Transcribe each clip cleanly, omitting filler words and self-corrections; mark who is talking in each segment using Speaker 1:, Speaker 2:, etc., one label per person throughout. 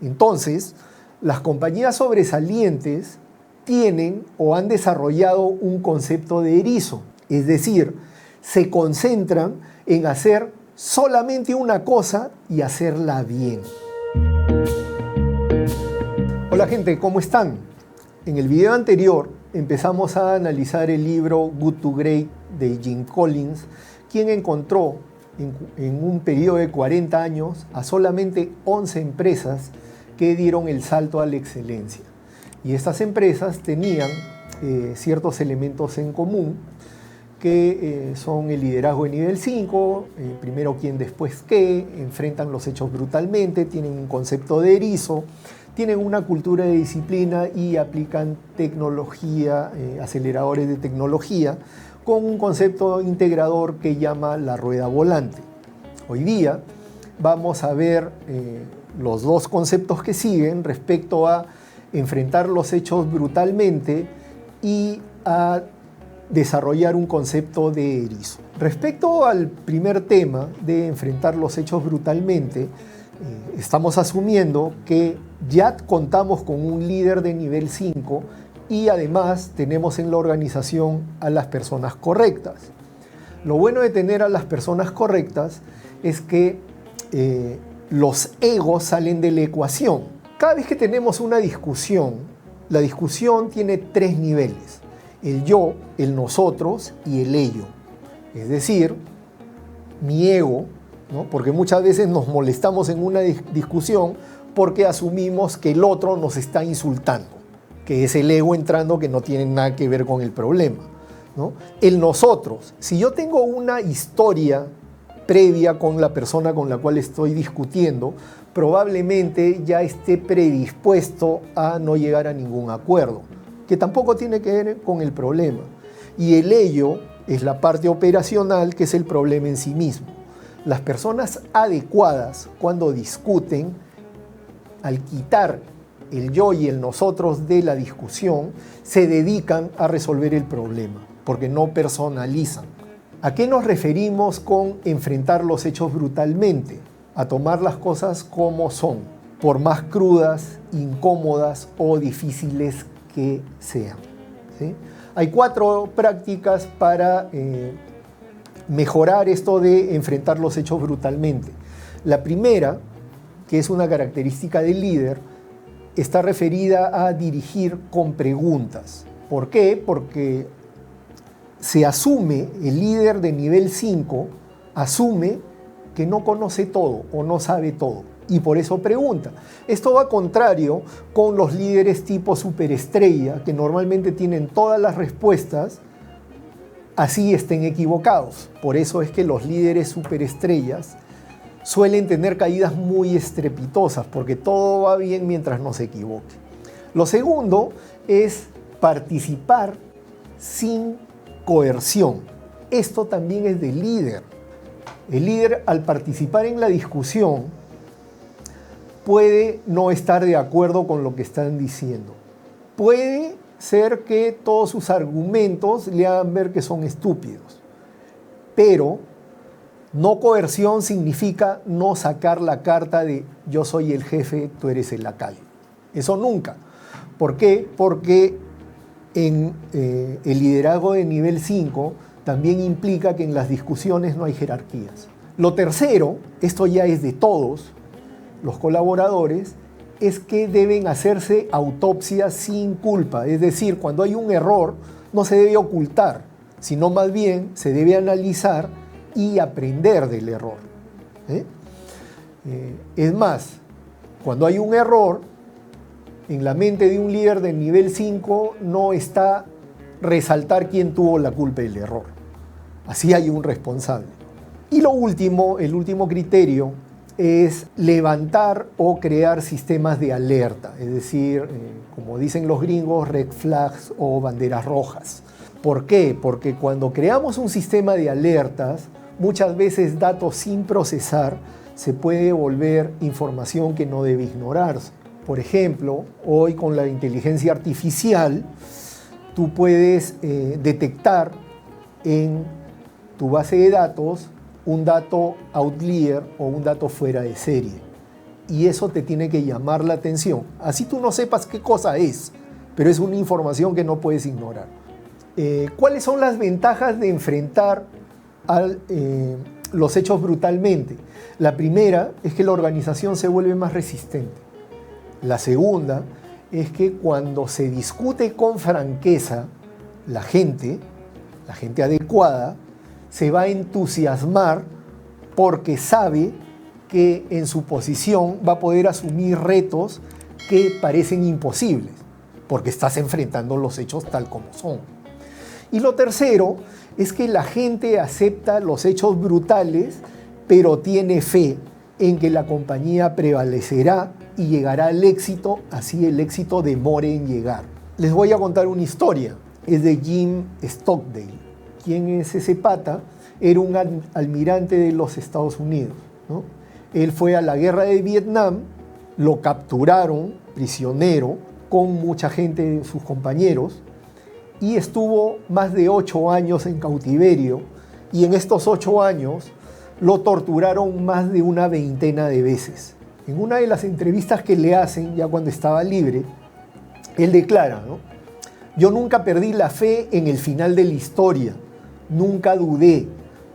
Speaker 1: Entonces, las compañías sobresalientes tienen o han desarrollado un concepto de erizo, es decir, se concentran en hacer solamente una cosa y hacerla bien. Hola gente, ¿cómo están? En el video anterior empezamos a analizar el libro Good to Great de Jim Collins, quien encontró en un periodo de 40 años a solamente 11 empresas que dieron el salto a la excelencia. Y estas empresas tenían ciertos elementos en común, que son el liderazgo de nivel 5, primero quién, después qué, enfrentan los hechos brutalmente, tienen un concepto de erizo, tienen una cultura de disciplina y aplican tecnología, aceleradores de tecnología, con un concepto integrador que llama la rueda volante. Hoy día vamos a ver los dos conceptos que siguen respecto a enfrentar los hechos brutalmente y a desarrollar un concepto de erizo. Respecto al primer tema de enfrentar los hechos brutalmente, estamos asumiendo que ya contamos con un líder de nivel 5 y además tenemos en la organización a las personas correctas. Lo bueno de tener a las personas correctas es que los egos salen de la ecuación. Cada vez que tenemos una discusión, la discusión tiene tres niveles: el yo, el nosotros y el ello. Es decir, mi ego, ¿no? Porque muchas veces nos molestamos en una discusión porque asumimos que el otro nos está insultando, que es el ego entrando, que no tiene nada que ver con el problema, ¿no? El nosotros, si yo tengo una historia previa con la persona con la cual estoy discutiendo, probablemente ya esté predispuesto a no llegar a ningún acuerdo, que tampoco tiene que ver con el problema. Y el ello es la parte operacional, que es el problema en sí mismo. Las personas adecuadas, cuando discuten, al quitar el yo y el nosotros de la discusión, se dedican a resolver el problema, porque no personalizan. ¿A qué nos referimos con enfrentar los hechos brutalmente? A tomar las cosas como son, por más crudas, incómodas o difíciles que sean, ¿sí? Hay 4 prácticas para mejorar esto de enfrentar los hechos brutalmente. La primera, que es una característica del líder, está referida a dirigir con preguntas. ¿Por qué? Porque se asume, el líder de nivel 5 asume que no conoce todo o no sabe todo, y por eso pregunta. Esto va contrario con los líderes tipo superestrella, que normalmente tienen todas las respuestas, así estén equivocados. Por eso es que los líderes superestrellas suelen tener caídas muy estrepitosas, porque todo va bien mientras no se equivoque. Lo segundo es participar sin coerción. Esto también es del líder. El líder, al participar en la discusión, puede no estar de acuerdo con lo que están diciendo. Puede ser que todos sus argumentos le hagan ver que son estúpidos. Pero no coerción significa no sacar la carta de yo soy el jefe, tú eres el lacayo. Eso nunca. ¿Por qué? Porque en el liderazgo de nivel 5 también implica que en las discusiones no hay jerarquías. Lo tercero, esto ya es de todos los colaboradores, es que deben hacerse autopsias sin culpa. Es decir, cuando hay un error no se debe ocultar, sino más bien se debe analizar y aprender del error. Es más, cuando hay un error, en la mente de un líder de nivel 5 no está resaltar quién tuvo la culpa del error. Así hay un responsable. Y lo último, el último criterio, es levantar o crear sistemas de alerta, es decir, como dicen los gringos, red flags o banderas rojas. ¿Por qué? Porque cuando creamos un sistema de alertas, muchas veces datos sin procesar se puede volver información que no debe ignorarse. Por ejemplo, hoy con la inteligencia artificial, tú puedes detectar en tu base de datos un dato outlier o un dato fuera de serie. y eso te tiene que llamar la atención. Así tú no sepas qué cosa es, pero es una información que no puedes ignorar. ¿Cuáles son las ventajas de enfrentar los hechos brutalmente? La primera es que la organización se vuelve más resistente. La segunda es que cuando se discute con franqueza, la gente adecuada, se va a entusiasmar porque sabe que en su posición va a poder asumir retos que parecen imposibles, porque estás enfrentando los hechos tal como son. Y lo tercero es que la gente acepta los hechos brutales, pero tiene fe en que la compañía prevalecerá y llegará al éxito, así el éxito demore en llegar. Les voy a contar una historia, es de Jim Stockdale. ¿Quién es ese pata? Era un almirante de los Estados Unidos, ¿no? Él fue a la guerra de Vietnam, lo capturaron prisionero con mucha gente de sus compañeros y estuvo más de 8 años en cautiverio, y en estos 8 años lo torturaron más de una veintena de veces. En una de las entrevistas que le hacen, ya cuando estaba libre, él declara, ¿no? Yo nunca perdí la fe en el final de la historia, nunca dudé,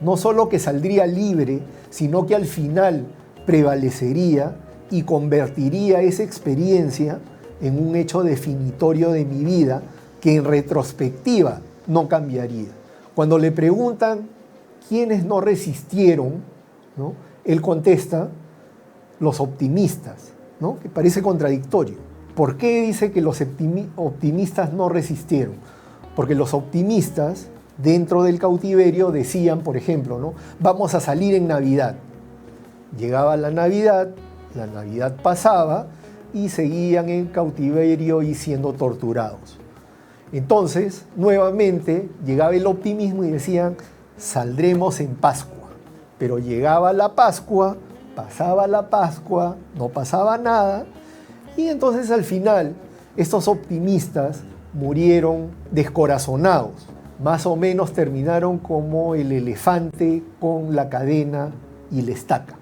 Speaker 1: no solo que saldría libre, sino que al final prevalecería y convertiría esa experiencia en un hecho definitorio de mi vida que en retrospectiva no cambiaría. Cuando le preguntan quiénes no resistieron, ¿no?, él contesta, los optimistas, ¿no?, que parece contradictorio. ¿Por qué dice que los optimistas no resistieron? Porque los optimistas dentro del cautiverio decían, por ejemplo, ¿no?, vamos a salir en Navidad. Llegaba la Navidad pasaba y seguían en cautiverio y siendo torturados. Entonces, nuevamente, llegaba el optimismo y decían, saldremos en Pascua. Pero llegaba la Pascua, pasaba la Pascua, no pasaba nada, y entonces al final estos optimistas murieron descorazonados. Más o menos terminaron como el elefante con la cadena y la estaca,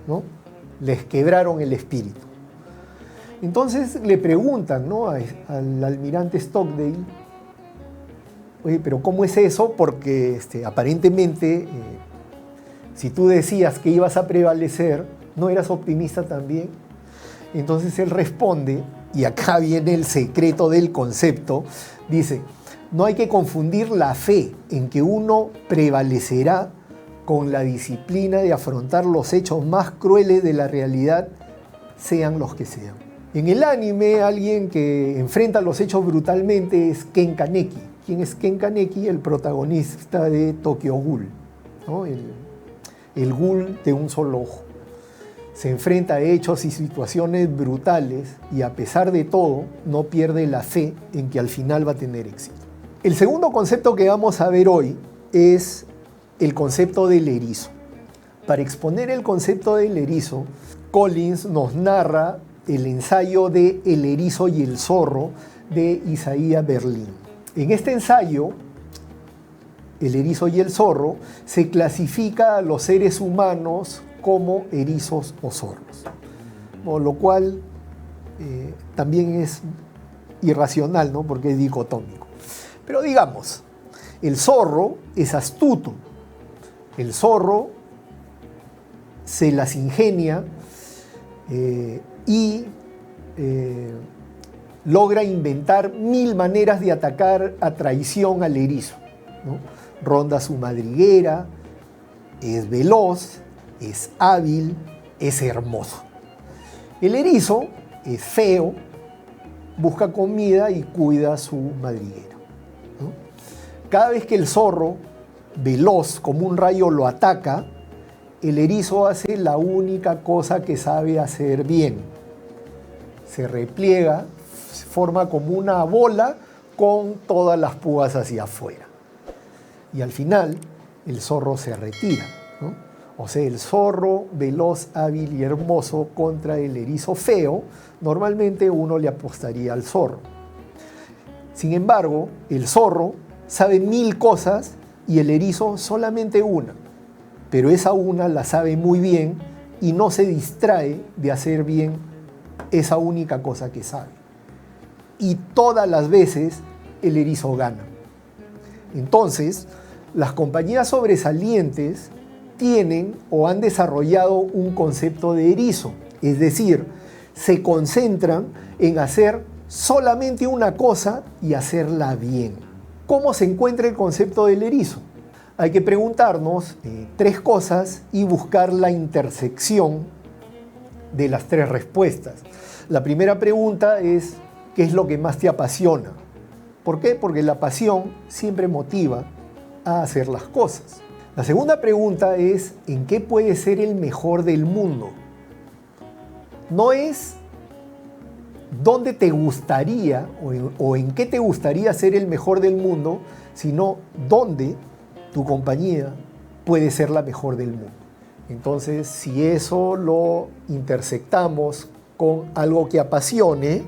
Speaker 1: ¿no? Les quebraron el espíritu. Entonces le preguntan, ¿no?, al almirante Stockdale, oye, pero ¿cómo es eso? Porque aparentemente, si tú decías que ibas a prevalecer, ¿no eras optimista también? Entonces él responde, y acá viene el secreto del concepto, dice, no hay que confundir la fe en que uno prevalecerá con la disciplina de afrontar los hechos más crueles de la realidad, sean los que sean. En el anime, alguien que enfrenta los hechos brutalmente es Ken Kaneki. ¿Quién es Ken Kaneki? El protagonista de Tokyo Ghoul, ¿no?, el ghoul de un solo ojo. Se enfrenta a hechos y situaciones brutales y a pesar de todo no pierde la fe en que al final va a tener éxito. El segundo concepto que vamos a ver hoy es el concepto del erizo. Para exponer el concepto del erizo, Collins nos narra el ensayo de El erizo y el zorro de Isaiah Berlin. En este ensayo, El erizo y el zorro, se clasifica a los seres humanos como erizos o zorros, lo cual también es irracional, ¿no?, porque es dicotómico. Pero digamos, el zorro es astuto, el zorro se las ingenia y logra inventar 1000 maneras de atacar a traición al erizo, ¿no? Ronda su madriguera, es veloz, es hábil, es hermoso. El erizo es feo, busca comida y cuida su madriguera, ¿no? Cada vez que el zorro, veloz como un rayo, lo ataca, el erizo hace la única cosa que sabe hacer bien. Se repliega, se forma como una bola con todas las púas hacia afuera. Y al final, el zorro se retira, ¿no? O sea, el zorro veloz, hábil y hermoso contra el erizo feo, normalmente uno le apostaría al zorro. Sin embargo, el zorro sabe 1000 cosas y el erizo solamente una, pero esa una la sabe muy bien y no se distrae de hacer bien esa única cosa que sabe. Y todas las veces el erizo gana. Entonces, las compañías sobresalientes tienen o han desarrollado un concepto de erizo, es decir, se concentran en hacer solamente una cosa y hacerla bien. ¿Cómo se encuentra el concepto del erizo? Hay que preguntarnos 3 cosas y buscar la intersección de las 3 respuestas. La primera pregunta es, ¿qué es lo que más te apasiona? ¿Por qué? Porque la pasión siempre motiva a hacer las cosas. La segunda pregunta es, ¿en qué puedes ser el mejor del mundo? No es dónde te gustaría o en qué te gustaría ser el mejor del mundo, sino dónde tu compañía puede ser la mejor del mundo. Entonces, si eso lo intersectamos con algo que apasione,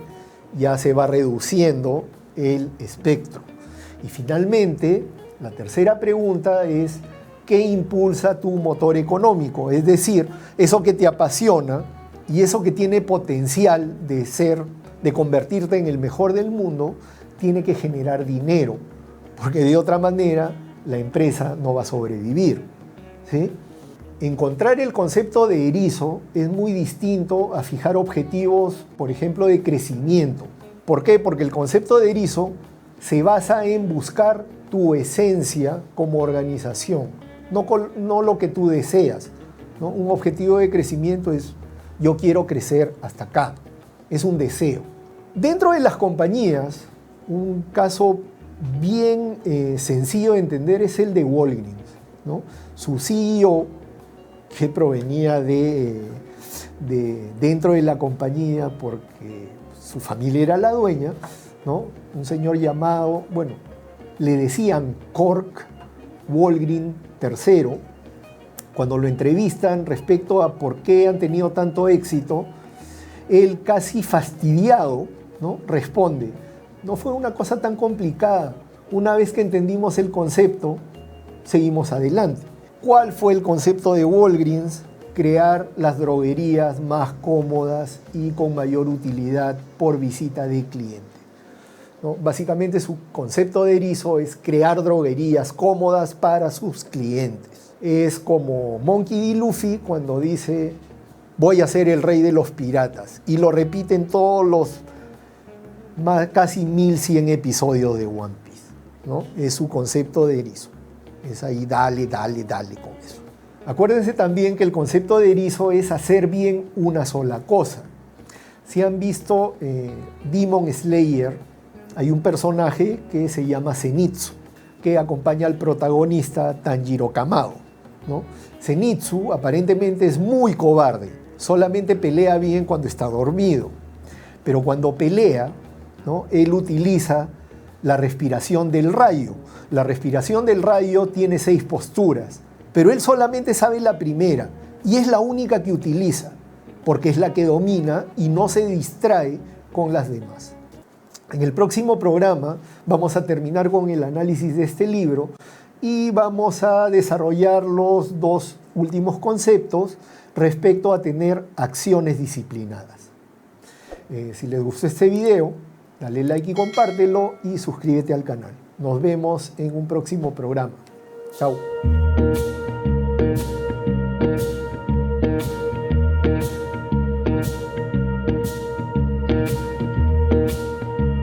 Speaker 1: ya se va reduciendo el espectro. Y finalmente, la tercera pregunta es, ¿qué impulsa tu motor económico? Es decir, eso que te apasiona y eso que tiene potencial de convertirte en el mejor del mundo, tiene que generar dinero, porque de otra manera la empresa no va a sobrevivir, ¿sí? Encontrar el concepto de erizo es muy distinto a fijar objetivos, por ejemplo, de crecimiento. ¿Por qué? Porque el concepto de erizo se basa en buscar tu esencia como organización, no lo que tú deseas, ¿no? Un objetivo de crecimiento es, yo quiero crecer hasta acá, es un deseo. Dentro de las compañías, un caso bien sencillo de entender es el de Walgreens, ¿no? Su CEO, que provenía de dentro de la compañía porque su familia era la dueña, ¿no? Un señor llamado, bueno, le decían Cork Walgreens III. Cuando lo entrevistan respecto a por qué han tenido tanto éxito, él casi fastidiado, ¿no? Responde, no fue una cosa tan complicada. Una vez que entendimos el concepto, seguimos adelante. ¿Cuál fue el concepto de Walgreens? Crear las droguerías más cómodas y con mayor utilidad por visita de cliente, ¿no? Básicamente su concepto de erizo es crear droguerías cómodas para sus clientes. Es como Monkey D. Luffy cuando dice, voy a ser el rey de los piratas. Y lo repiten todos los casi 1100 episodios de One Piece, ¿no? Es su concepto de erizo. Es ahí, dale con eso. Acuérdense también que el concepto de erizo es hacer bien una sola cosa. Si han visto Demon Slayer, hay un personaje que se llama Zenitsu, que acompaña al protagonista Tanjiro Kamado, ¿no? Zenitsu aparentemente es muy cobarde, solamente pelea bien cuando está dormido, pero cuando pelea, ¿no? Él utiliza la respiración del rayo. La respiración del rayo tiene 6 posturas, pero él solamente sabe la primera y es la única que utiliza, porque es la que domina y no se distrae con las demás. En el próximo programa vamos a terminar con el análisis de este libro y vamos a desarrollar los 2 últimos conceptos respecto a tener acciones disciplinadas. Si les gustó este video, dale like y compártelo y suscríbete al canal. Nos vemos en un próximo programa. Chao.